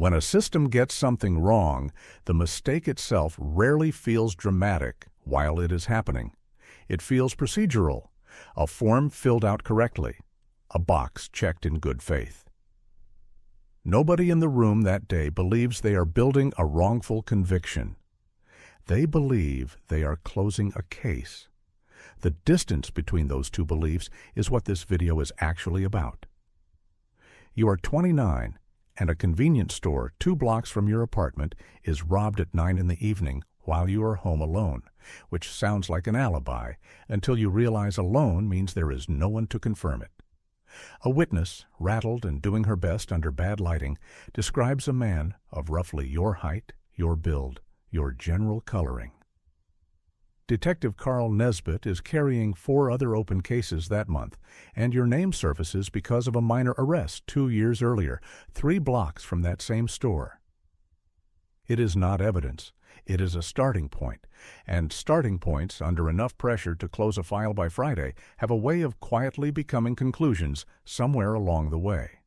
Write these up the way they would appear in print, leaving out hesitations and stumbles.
When a system gets something wrong, the mistake itself rarely feels dramatic while it is happening. It feels procedural, a form filled out correctly, a box checked in good faith. Nobody in the room that day believes they are building a wrongful conviction. They believe they are closing a case. The distance between those two beliefs is what this video is actually about. You are 29, and a convenience store 2 blocks from your apartment is robbed at 9 in the evening while you are home alone, which sounds like an alibi until you realize alone means there is no one to confirm it. A witness, rattled and doing her best under bad lighting, describes a man of roughly your height, your build, your general coloring. Detective Carl Nesbitt is carrying 4 other open cases that month, and your name surfaces because of a minor arrest 2 years earlier, 3 blocks from that same store. It is not evidence. It is a starting point, and starting points under enough pressure to close a file by Friday have a way of quietly becoming conclusions somewhere along the way.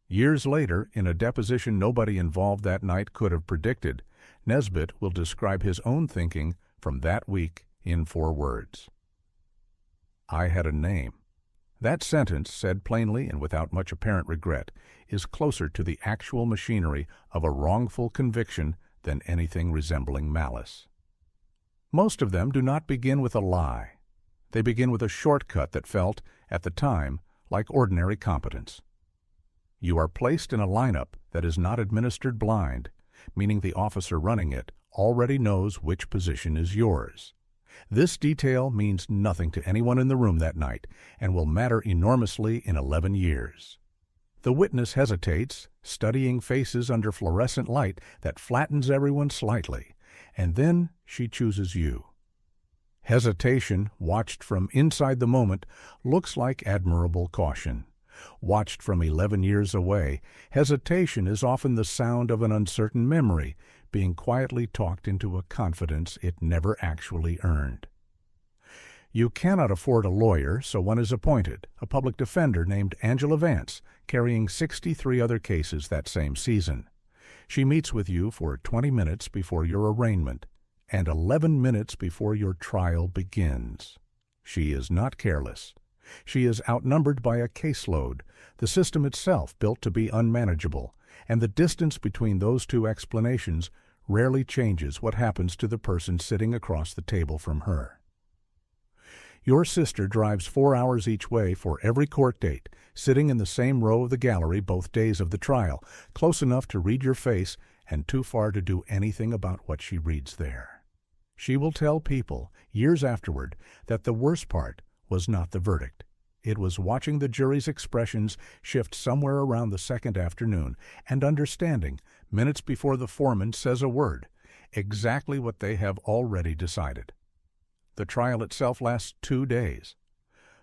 Years later, in a deposition nobody involved that night could have predicted, Nesbitt will describe his own thinking from that week in 4 words. I had a name. That sentence, said plainly and without much apparent regret, is closer to the actual machinery of a wrongful conviction than anything resembling malice. Most of them do not begin with a lie. They begin with a shortcut that felt, at the time, like ordinary competence. You are placed in a lineup that is not administered blind, meaning the officer running it already knows which position is yours. This detail means nothing to anyone in the room that night and will matter enormously in 11 years. The witness hesitates, studying faces under fluorescent light that flattens everyone slightly, and then she chooses you. Hesitation, watched from inside the moment, looks like admirable caution. Watched from 11 years away, hesitation is often the sound of an uncertain memory being quietly talked into a confidence it never actually earned. You cannot afford a lawyer, so one is appointed, a public defender named Angela Vance, carrying 63 other cases that same season. She meets with you for 20 minutes before your arraignment and 11 minutes before your trial begins. She is not careless. She is outnumbered by a caseload, the system itself built to be unmanageable, and the distance between those 2 explanations rarely changes what happens to the person sitting across the table from her. Your sister drives 4 hours each way for every court date, sitting in the same row of the gallery both days of the trial, close enough to read your face and too far to do anything about what she reads there. She will tell people, years afterward, that the worst part was not the verdict. It was watching the jury's expressions shift somewhere around the second afternoon and understanding, minutes before the foreman says a word, exactly what they have already decided. The trial itself lasts 2 days.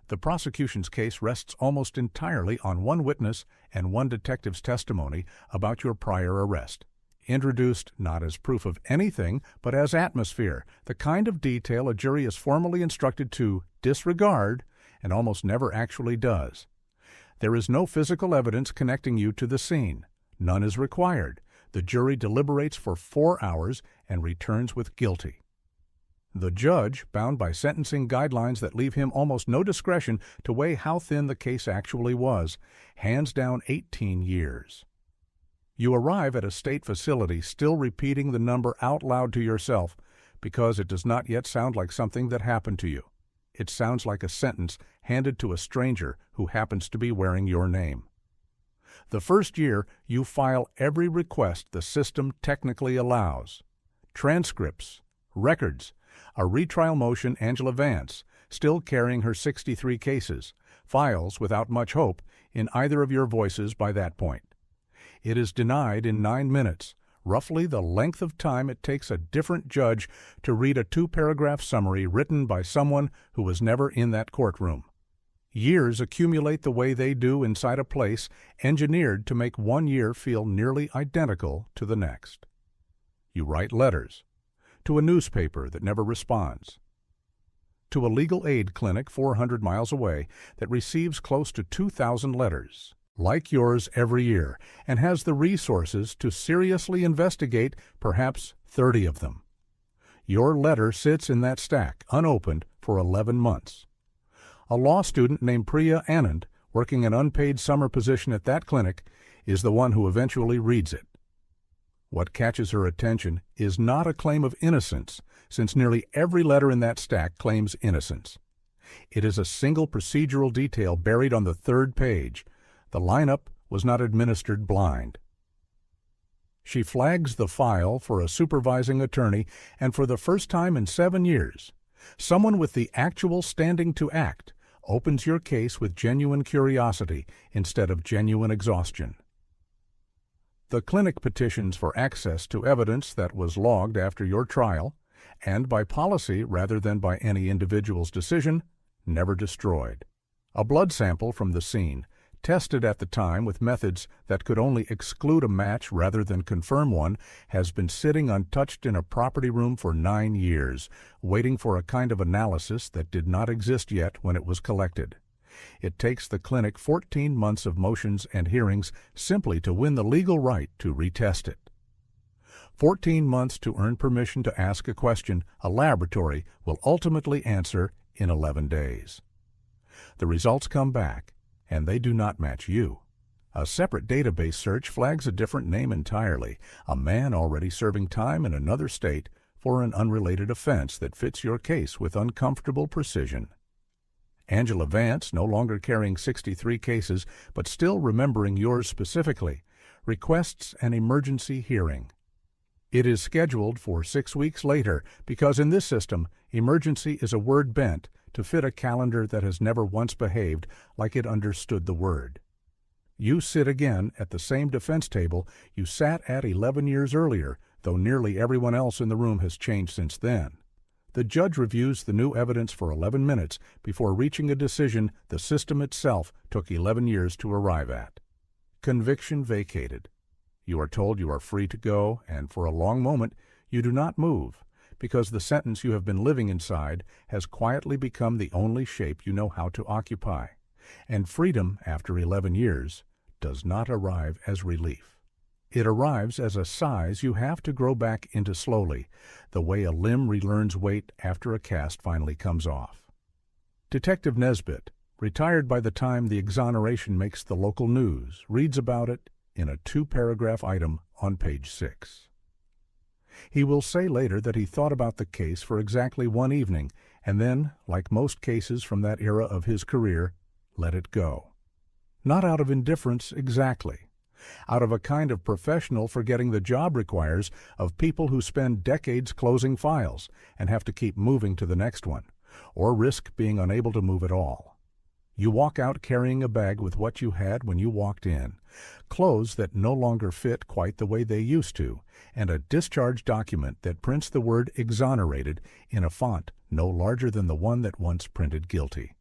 The prosecution's case rests almost entirely on 1 witness and 1 detective's testimony about your prior arrest, introduced not as proof of anything but as atmosphere, the kind of detail a jury is formally instructed to disregard and almost never actually does. There is no physical evidence connecting you to the scene. None is required. The jury deliberates for 4 hours and returns with guilty. The judge, bound by sentencing guidelines that leave him almost no discretion to weigh how thin the case actually was, hands down 18 years. You arrive at a state facility still repeating the number out loud to yourself because it does not yet sound like something that happened to you. It sounds like a sentence handed to a stranger who happens to be wearing your name. The first year, you file every request the system technically allows. Transcripts, records, a retrial motion Angela Vance, still carrying her 63 cases, files without much hope in either of your voices by that point. It is denied in 9 minutes, roughly the length of time it takes a different judge to read a 2-paragraph summary written by someone who was never in that courtroom. Years accumulate the way they do inside a place engineered to make 1 year feel nearly identical to the next. You write letters to a newspaper that never responds, to a legal aid clinic 400 miles away that receives close to 2,000 letters, like yours every year, and has the resources to seriously investigate perhaps 30 of them. Your letter sits in that stack, unopened, for 11 months. A law student named Priya Anand, working an unpaid summer position at that clinic, is the one who eventually reads it. What catches her attention is not a claim of innocence, since nearly every letter in that stack claims innocence. It is a single procedural detail buried on the third page. The lineup was not administered blind. She flags the file for a supervising attorney, and for the first time in 7 years, someone with the actual standing to act opens your case with genuine curiosity instead of genuine exhaustion. The clinic petitions for access to evidence that was logged after your trial, and by policy rather than by any individual's decision, never destroyed. A blood sample from the scene, tested at the time with methods that could only exclude a match rather than confirm one, has been sitting untouched in a property room for 9 years, waiting for a kind of analysis that did not exist yet when it was collected. It takes the clinic 14 months of motions and hearings simply to win the legal right to retest it. 14 months to earn permission to ask a question a laboratory will ultimately answer in 11 days. The results come back, and they do not match you. A separate database search flags a different name entirely, a man already serving time in another state for an unrelated offense that fits your case with uncomfortable precision. Angela Vance, no longer carrying 63 cases, but still remembering yours specifically, requests an emergency hearing. It is scheduled for 6 weeks later because in this system, emergency is a word bent to fit a calendar that has never once behaved like it understood the word. You sit again at the same defense table you sat at 11 years earlier, though nearly everyone else in the room has changed since then. The judge reviews the new evidence for 11 minutes before reaching a decision the system itself took 11 years to arrive at. Conviction vacated. You are told you are free to go, and for a long moment you do not move, because the sentence you have been living inside has quietly become the only shape you know how to occupy. And freedom, after 11 years, does not arrive as relief. It arrives as a size you have to grow back into slowly, the way a limb relearns weight after a cast finally comes off. Detective Nesbitt, retired by the time the exoneration makes the local news, reads about it in a 2-paragraph item on page 6. He will say later that he thought about the case for exactly 1 evening, and then, like most cases from that era of his career, let it go. Not out of indifference exactly. Out of a kind of professional forgetting the job requires of people who spend decades closing files and have to keep moving to the next one, or risk being unable to move at all. You walk out carrying a bag with what you had when you walked in, clothes that no longer fit quite the way they used to, and a discharge document that prints the word exonerated in a font no larger than the one that once printed guilty.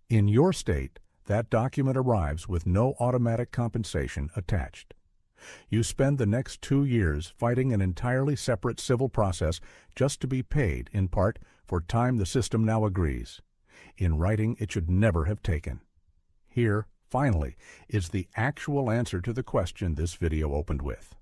In your state, that document arrives with no automatic compensation attached. You spend the next 2 years fighting an entirely separate civil process just to be paid, in part, for time the system now agrees. In writing, it should never have taken. Here, finally, is the actual answer to the question this video opened with.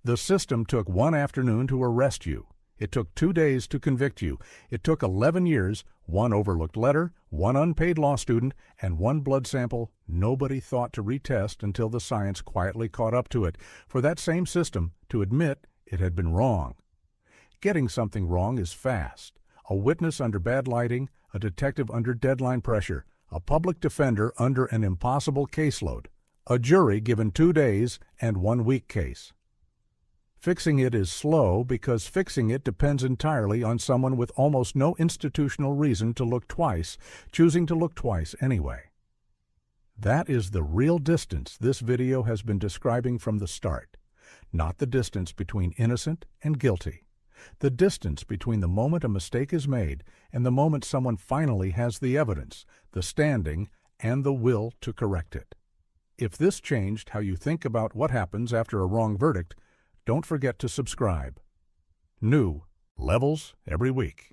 The system took 1 afternoon to arrest you. It took 2 days to convict you. It took 11 years, 1 overlooked letter, 1 unpaid law student, and 1 blood sample nobody thought to retest until the science quietly caught up to it, for that same system to admit it had been wrong. Getting something wrong is fast. A witness under bad lighting, a detective under deadline pressure, a public defender under an impossible caseload, a jury given 2 days and 1 week case. Fixing it is slow because fixing it depends entirely on someone with almost no institutional reason to look twice, choosing to look twice anyway. That is the real distance this video has been describing from the start, not the distance between innocent and guilty, the distance between the moment a mistake is made and the moment someone finally has the evidence, the standing, and the will to correct it. If this changed how you think about what happens after a wrong verdict, don't forget to subscribe. New levels every week.